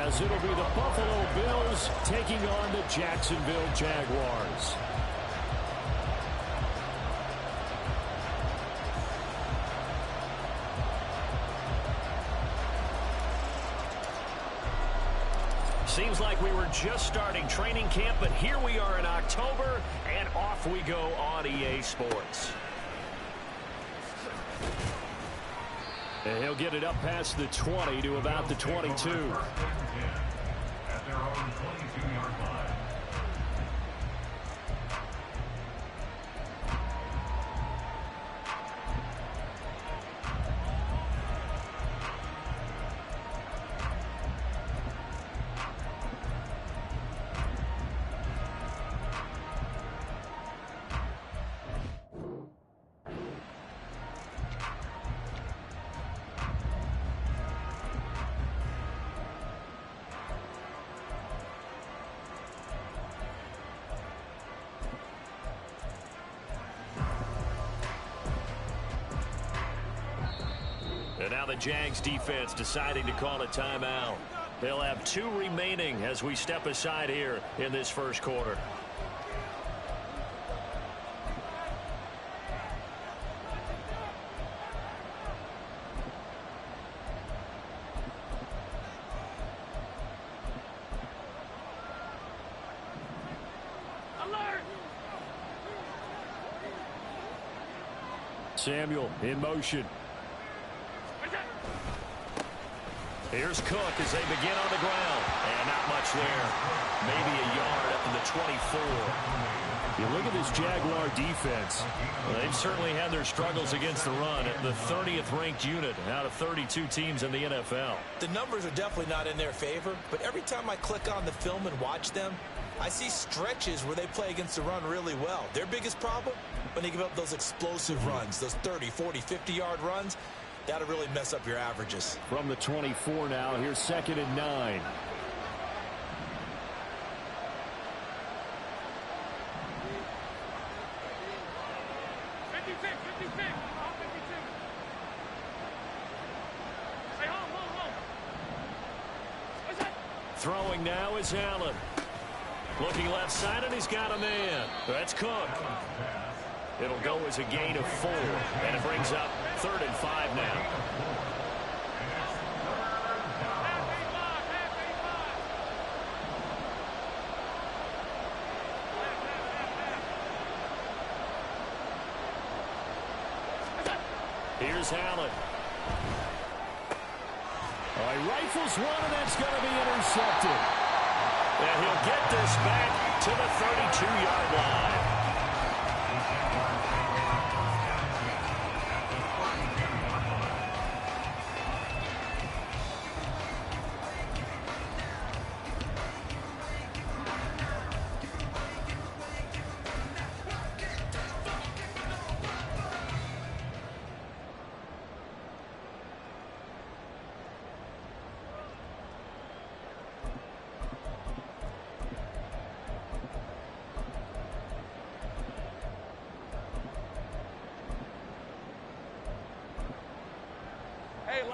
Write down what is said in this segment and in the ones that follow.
as it'll be the Buffalo Bills taking on the Jacksonville Jaguars. Seems like we were just starting training camp, but here we are in October, and off we go on EA Sports. And he'll get it up past the 20 to about the 22. At their own 22-yard line. And now the Jags defense deciding to call a timeout. They'll have 2 remaining as we step aside here in this first quarter. Alert! Samuel in motion. Here's Cook as they begin on the ground. And not much there. Maybe a yard up to the 24. You look at this Jaguar defense. Well, they've certainly had their struggles against the run. At the 30th ranked unit out of 32 teams in the NFL. The numbers are definitely not in their favor, but every time I click on the film and watch them, I see stretches where they play against the run really well. Their biggest problem, when they give up those explosive runs, those 30, 40, 50-yard runs, that'll really mess up your averages. From the 24 now, here's 2nd and 9. Throwing now is Allen. Looking left side, and he's got a man. That's Cook. It'll go as a gain of 4, and it brings up 3rd and 5 now. Here's Allen. He rifles one, and that's going to be intercepted. And he'll get this back to the 32-yard line.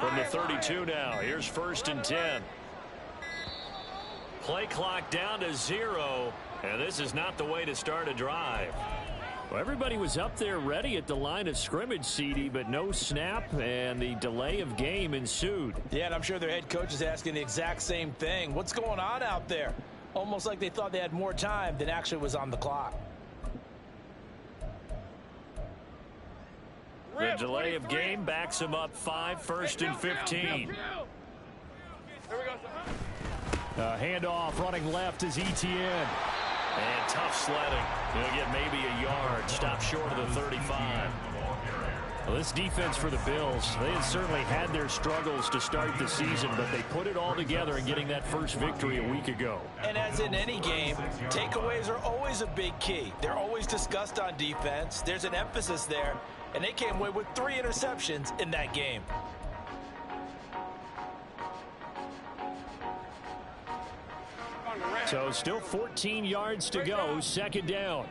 From the 32 now, here's 1st and 10. Play clock down to 0, and this is not the way to start a drive. Well, everybody was up there ready at the line of scrimmage, CD, but no snap, and the delay of game ensued. Yeah, and I'm sure their head coach is asking the exact same thing. What's going on out there? Almost like they thought they had more time than actually was on the clock. The delay of game backs him up 5, 1st and 15. Handoff running left is Etienne. And tough sledding. He'll get maybe a yard. Stop short of the 35. Well, this defense for the Bills, they had certainly had their struggles to start the season, but they put it all together in getting that first victory a week ago. And as in any game, takeaways are always a big key. They're always discussed on defense. There's an emphasis there, and they came away with 3 interceptions in that game. So still 14 yards to go, 2nd down.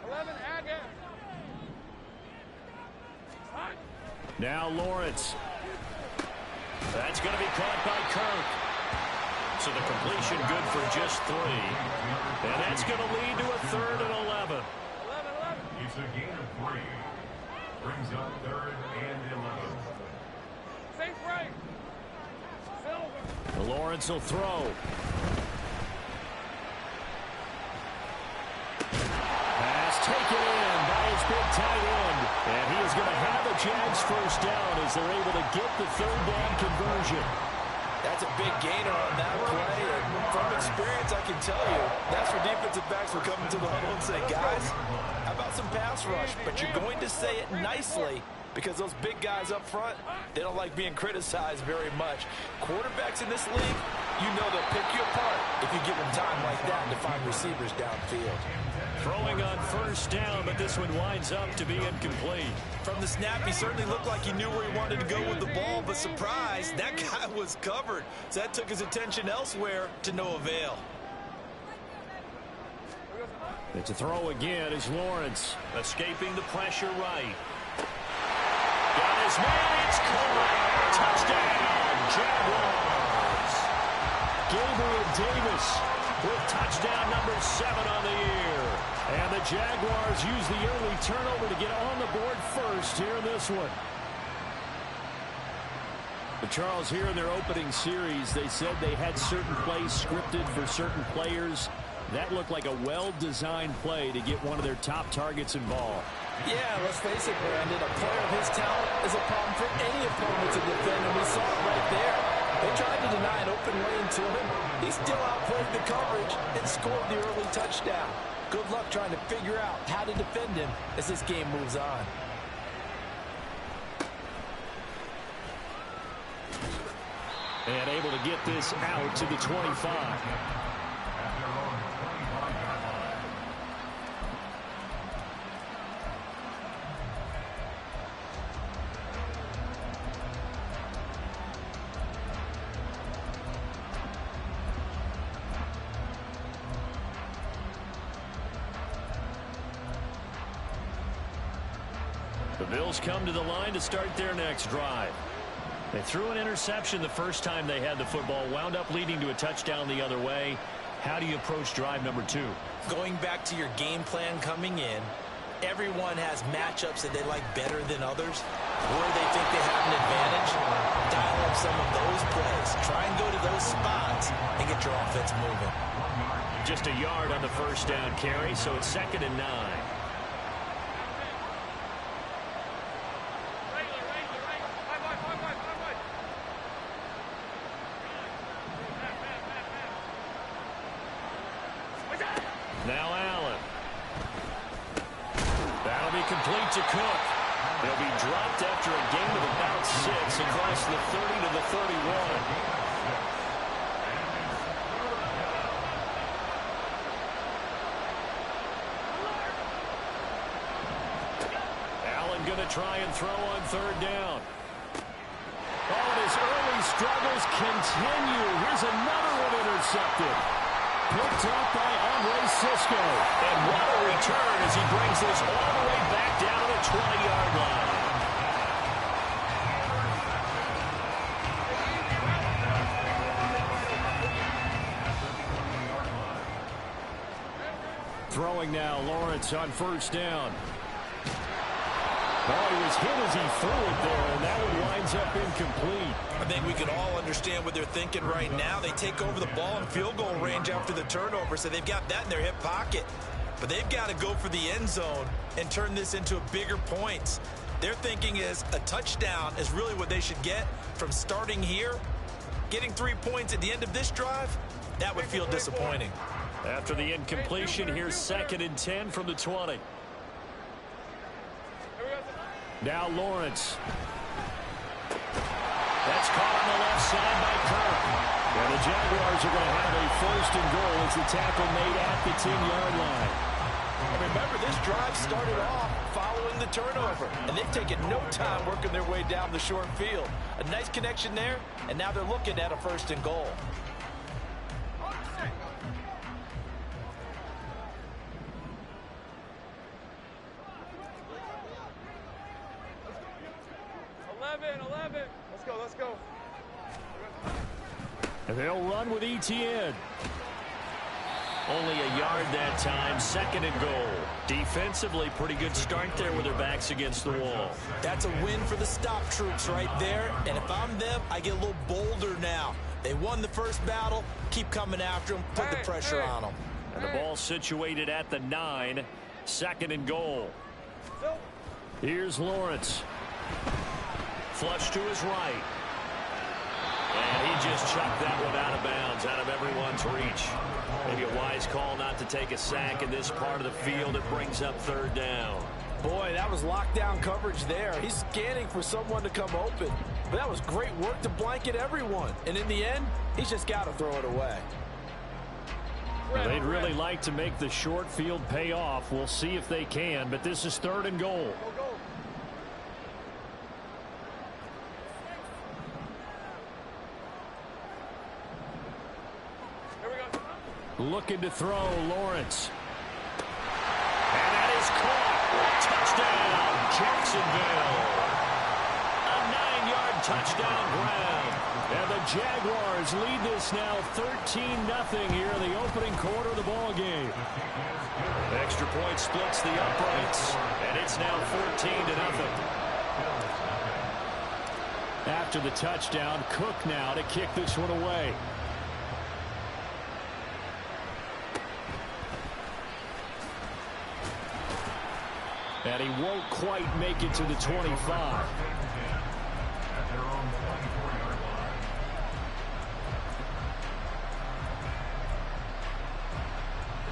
11, now Lawrence. That's going to be caught by Kirk. So the completion good for just 3. And that's going to lead to a 3rd and 11. It's a gain of 3. Brings up 3rd and 11. Safe right. Silver. Lawrence will throw. Pass taken in by his big tight end. And he is going to have the Jags first down as they're able to get the 3rd down conversion. That's a big gainer on that play, and from experience, I can tell you, that's where defensive backs will come into the huddle and say, guys, how about some pass rush? But you're going to say it nicely because those big guys up front, they don't like being criticized very much. Quarterbacks in this league, you know they'll pick you apart if you give them time like that to find receivers downfield. Throwing on first down, but this one winds up to be incomplete. From the snap, he certainly looked like he knew where he wanted to go with the ball, but surprise, that guy was covered. So that took his attention elsewhere to no avail. It's a throw again as Lawrence escaping the pressure right. Got his man, it's caught. Touchdown, Jaguars. Gabriel Davis with touchdown number 7 on the year. And the Jaguars use the early turnover to get on the board first here in this one. But Charles, here in their opening series, they said they had certain plays scripted for certain players. That looked like a well-designed play to get one of their top targets involved. Yeah, let's face it, Brandon. A player of his talent is a problem for any opponent to defend, and we saw it right there. They tried to deny an open lane to him. He still outplayed the coverage and scored the early touchdown. Good luck trying to figure out how to defend him as this game moves on. And able to get this out to the 25. The Bills come to the line to start their next drive. They threw an interception the first time they had the football, wound up leading to a touchdown the other way. How do you approach drive number 2? Going back to your game plan coming in, everyone has matchups that they like better than others, where they think they have an advantage. Dial up some of those plays. Try and go to those spots and get your offense moving. Just a yard on the first down carry, so it's 2nd and 9. Now Allen. That'll be complete to Cook. He'll be dropped after a gain of about 6 across the 30 to the 31. Allen going to try and throw on 3rd down. Oh, and his early struggles continue. Here's another one intercepted. Picked up by Andre Cisco. And what a return as he brings this all the way back down to the 20-yard line. Throwing now, Lawrence on first down. Oh, he was hit as he threw it there, and that one winds up incomplete. I think we can all understand what they're thinking right now. They take over the ball in field goal range after the turnover, so they've got that in their hip pocket. But they've got to go for the end zone and turn this into a bigger points. Their thinking is a touchdown is really what they should get from starting here. Getting 3 points at the end of this drive, that would feel disappointing. After the incompletion, here's 2nd and 10 from the 20. Now Lawrence. That's caught on the left side by Kirk. And the Jaguars are going to have a 1st and goal as the tackle made at the 10-yard line. And remember, this drive started off following the turnover, and they've taken no time working their way down the short field. A nice connection there, and now they're looking at a 1st and goal. Let's go. And they'll run with ETN. Only a yard that time, 2nd and goal. Defensively, pretty good start there with their backs against the wall. That's a win for the stop troops right there. And if I'm them, I get a little bolder now. They won the first battle. Keep coming after them. Put the pressure on them. And the ball situated at the 9. 2nd and goal. Here's Lawrence. Flush to his right. And he just chucked that one out of bounds, out of everyone's reach. Maybe a wise call not to take a sack in this part of the field. It brings up 3rd down. Boy, that was lockdown coverage there. He's scanning for someone to come open. But that was great work to blanket everyone. And in the end, he's just got to throw it away. Well, they'd really like to make the short field pay off. We'll see if they can, but this is 3rd and goal. Looking to throw, Lawrence. And that is caught. Touchdown, Jacksonville. A 9-yard touchdown ground. And the Jaguars lead this now 13-0 here in the opening quarter of the ball game. Extra point splits the uprights, and it's now 14-0. After the touchdown, Cook now to kick this one away. And he won't quite make it to the 25.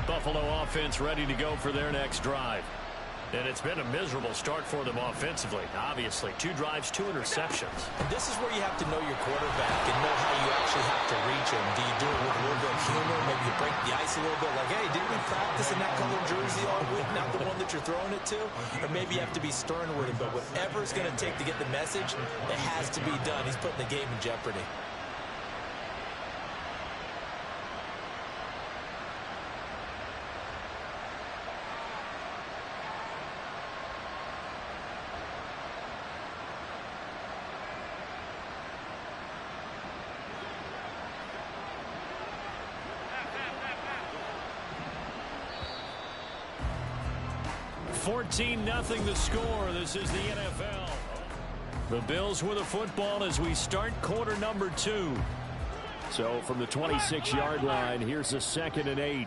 Buffalo offense ready to go for their next drive. And it's been a miserable start for them offensively. Obviously, 2 drives, 2 interceptions. This is where you have to know your quarterback and know how you actually have to reach him. Do you do it with a little bit of humor? Maybe you break the ice a little bit. Like, hey, didn't we practice in that color jersey all week? Not the one that you're throwing it to? Or maybe you have to be stern with him. But whatever it's going to take to get the message, it has to be done. He's putting the game in jeopardy. Nothing the score. This is the NFL. The Bills with the football as we start quarter number 2. So from the 26-yard line, here's a 2nd and 8.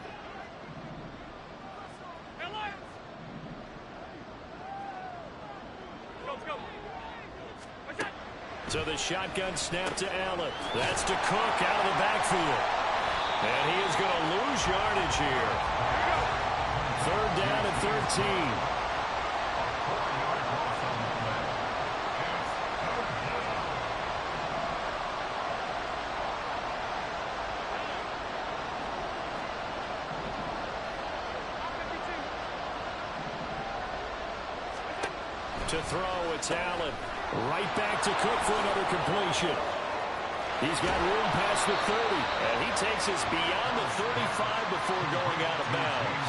So the shotgun snap to Allen. That's to Cook out of the backfield. And he is going to lose yardage here. 3rd down and 13. To throw, it's Allen. Right back to Cook for another completion. He's got room past the 30. And he takes us beyond the 35 before going out of bounds.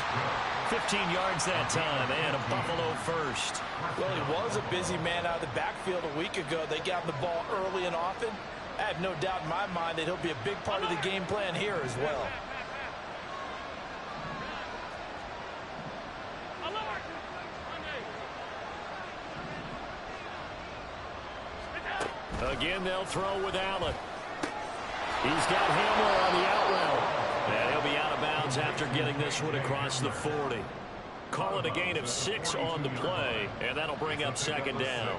15 yards that time, and a Buffalo first. Well, he was a busy man out of the backfield a week ago. They got the ball early and often. I have no doubt in my mind that he'll be a big part of the game plan here as well. Again, they'll throw with Allen. He's got Hamler on the out route. And he'll be out of bounds after getting this one across the 40. Call it a gain of 6 on the play, and that'll bring up 2nd down.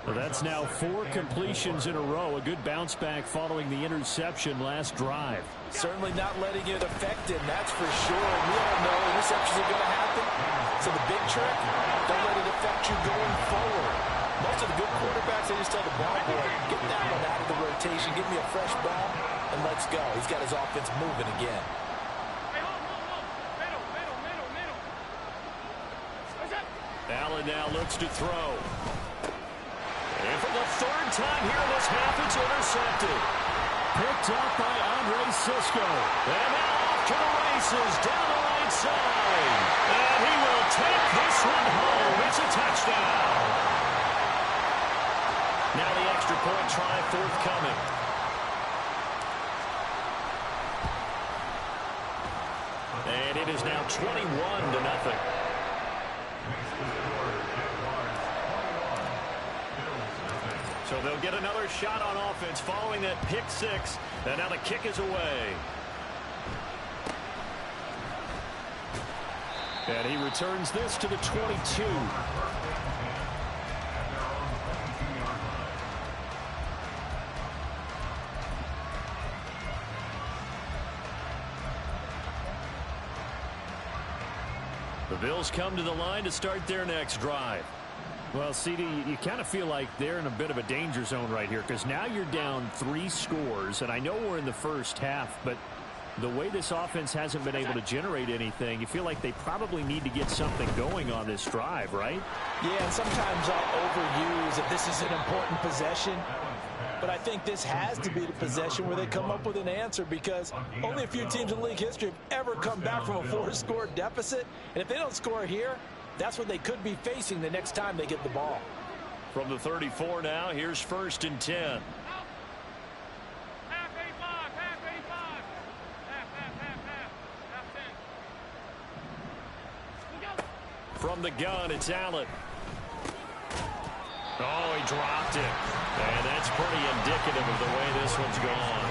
Well, that's now 4 completions in a row. A good bounce back following the interception last drive. Certainly not letting it affect him, that's for sure. And we all know interceptions are going to happen. So the big trick, don't let it affect you going forward. Most of the good quarterbacks, they just tell the ball boy, get that one out of the rotation, give me a fresh ball, and let's go. He's got his offense moving again. Allen now looks to throw. And for the 3rd time here this half, it's intercepted. Picked up by Andre Cisco. And now off to the races down the right side. And he will take this one home. It's a touchdown. Now the extra point try forthcoming. it is now 21-0. So they'll get another shot on offense following that pick six. And now the kick is away. And he returns this to the 22. The Bills come to the line to start their next drive. Well, CD, you kind of feel like they're in a bit of a danger zone right here because now you're down 3 scores, and I know we're in the first half, but the way this offense hasn't been able to generate anything, you feel like they probably need to get something going on this drive, right? Yeah, and sometimes I'll overuse if this is an important possession. But I think this has to be the possession where they come up with an answer because only a few teams in league history have ever come back from a 4-score deficit. And if they don't score here, that's what they could be facing the next time they get the ball. From the 34 now, here's 1st and 10. From the gun, it's Allen. Oh, he dropped it. And that's pretty indicative of the way this one's gone.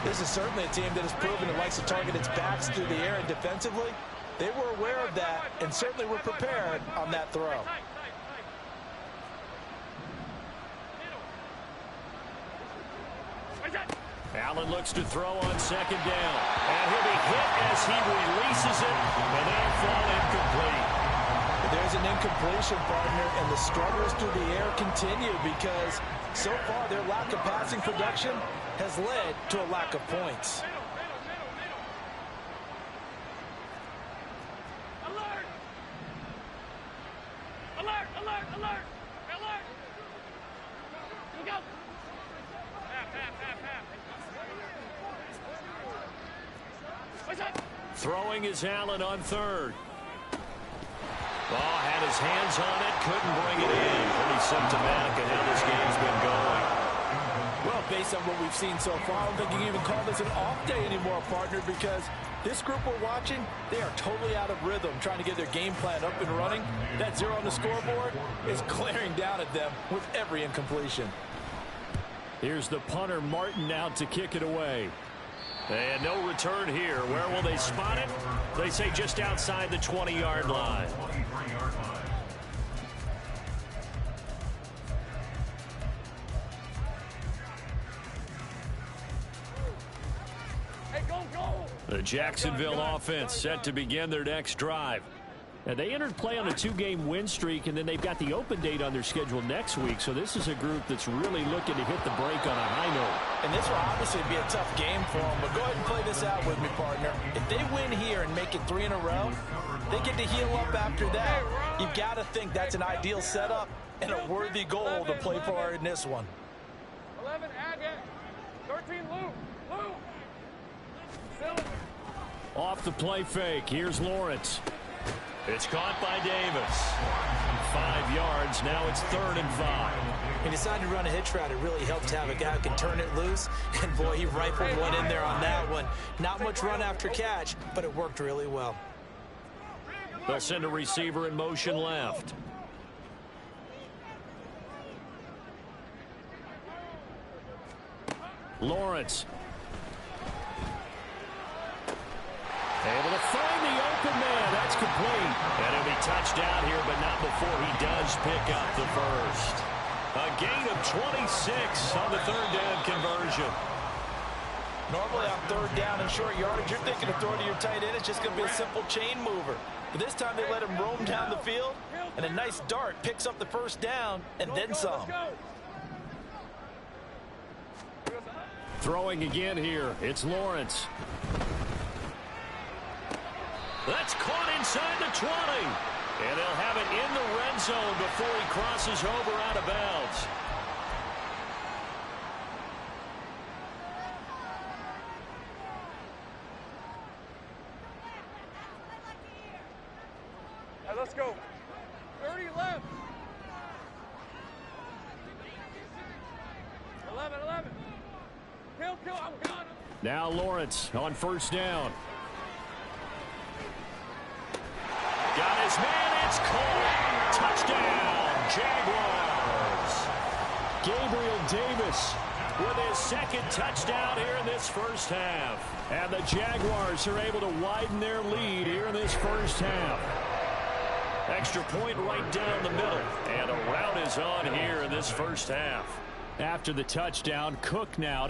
This is certainly a team that has proven it likes to target its backs through the air and defensively. They were aware of that and certainly were prepared on that throw. Allen looks to throw on 2nd down. And he'll be hit as he releases it. And that'll fall incomplete. There's an incompletion, partner, and the struggles through the air continue because so far their lack of passing production has led to a lack of points. Alert! Alert! Alert! Alert! Alert! You go! Throwing is Allen on 3rd. Ball had his hands on it, couldn't bring it in. Pretty symptomatic of how this game's been going. Well, based on what we've seen so far, I don't think you can even call this an off day anymore, partner, because this group we're watching, they are totally out of rhythm, trying to get their game plan up and running. That 0 on the scoreboard is glaring down at them with every incompletion. Here's the punter, Martin, out to kick it away. And no return here. Where will they spot it? They say just outside the 20-yard line. Hey, go, go! The Jacksonville offense set to begin their next drive. Now, they entered play on a 2-game win streak, and then they've got the open date on their schedule next week. So this is a group that's really looking to hit the break on a high note. And this will obviously be a tough game for them, but go ahead and play this out with me, partner. If they win here and make it 3 in a row, they get to heal up after that. You've got to think that's an ideal setup and a worthy goal to play for in this one. 11, Agate. 13, Lou. Lou. Dylan. Off the play fake, here's Lawrence. It's caught by Davis. 5 yards, now it's 3rd and 5. He decided to run a hitch route. It really helped to have a guy who can turn it loose. And boy, he rifled one in there on that one. Not much run after catch, but it worked really well. They'll send a receiver in motion left. Lawrence. Able to find the open man. That's complete. And he'll be touched down here, but not before he does pick up the first. A gain of 26 on the 3rd down conversion. Normally on 3rd down and short yardage, you're thinking of throwing to your tight end. It's just going to be a simple chain mover. But this time they let him roam down the field, and a nice dart picks up the 1st down and then some. Throwing again here. It's Lawrence. That's caught inside the 20. And they'll have it in the red zone before he crosses over out of bounds. Hey, let's go. 30 left. 11. Kill, I'm gone. Now Lawrence on 1st down. Got his man. It's caught. Touchdown, Jaguars. Gabriel Davis with his second touchdown here in this first half. And the Jaguars are able to widen their lead here in this first half. Extra point right down the middle. And a rout is on here in this first half. After the touchdown, Cook now